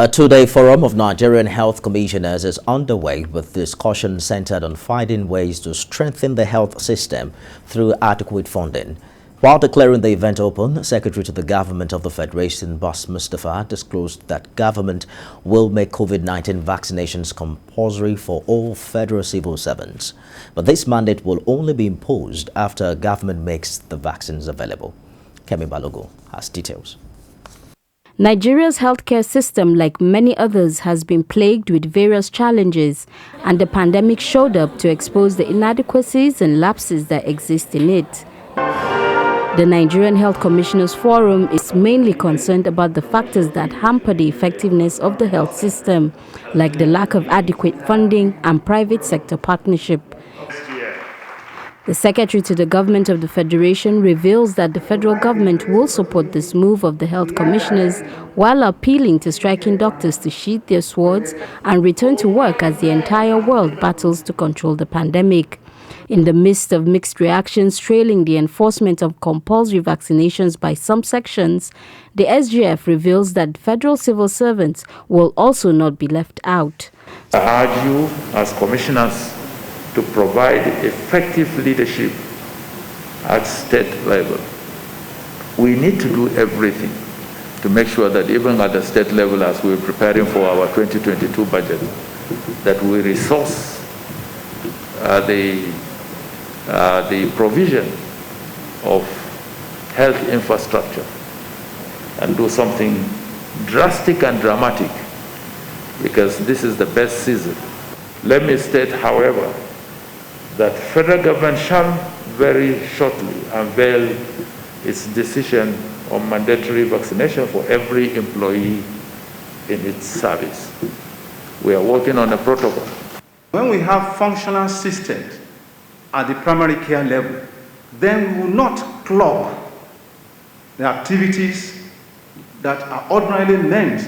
A two-day forum of Nigerian health commissioners is underway with discussion centered on finding ways to strengthen the health system through adequate funding. While declaring the event open, Secretary to the Government of the Federation, Mustapha, disclosed that government will make COVID-19 vaccinations compulsory for all federal civil servants. But this mandate will only be imposed after government makes the vaccines available. Kemi Balogo has details. Nigeria's healthcare system, like many others, has been plagued with various challenges, and the pandemic showed up to expose the inadequacies and lapses that exist in it. The Nigerian Health Commissioners Forum is mainly concerned about the factors that hamper the effectiveness of the health system, like the lack of adequate funding and private sector partnership. The Secretary to the Government of the Federation reveals that the federal government will support this move of the health commissioners while appealing to striking doctors to sheath their swords and return to work as the entire world battles to control the pandemic. In the midst of mixed reactions trailing the enforcement of compulsory vaccinations by some sections, the SGF reveals that federal civil servants will also not be left out. I urge you as commissioners to provide effective leadership at state level. We need to do everything to make sure that even at the state level, as we're preparing for our 2022 budget, that we resource the provision of health infrastructure and do something drastic and dramatic, because this is the best season. Let me state, however, that federal government shall very shortly unveil its decision on mandatory vaccination for every employee in its service. We are working on a protocol. When we have functional systems at the primary care level, then we will not clog the activities that are ordinarily meant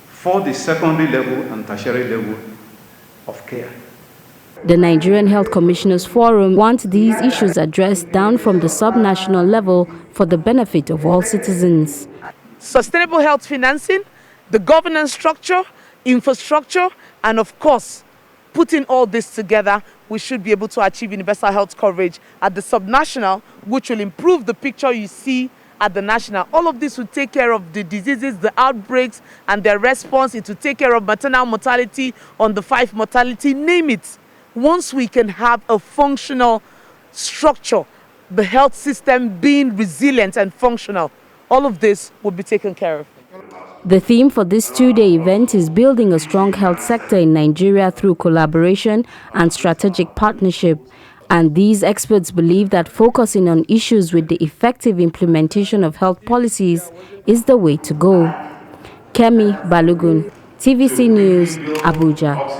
for the secondary level and tertiary level of care. The Nigerian Health Commissioners Forum wants these issues addressed down from the subnational level for the benefit of all citizens. Sustainable health financing, the governance structure, infrastructure, and of course, putting all this together, we should be able to achieve universal health coverage at the subnational, which will improve the picture you see at the national. All of this will take care of the diseases, the outbreaks, and their response. It will take care of maternal mortality, on the 5 mortality, name it. Once we can have a functional structure, the health system being resilient and functional, all of this will be taken care of. The theme for this two-day event is building a strong health sector in Nigeria through collaboration and strategic partnership. And these experts believe that focusing on issues with the effective implementation of health policies is the way to go. Kemi Balogun, TVC News, Abuja.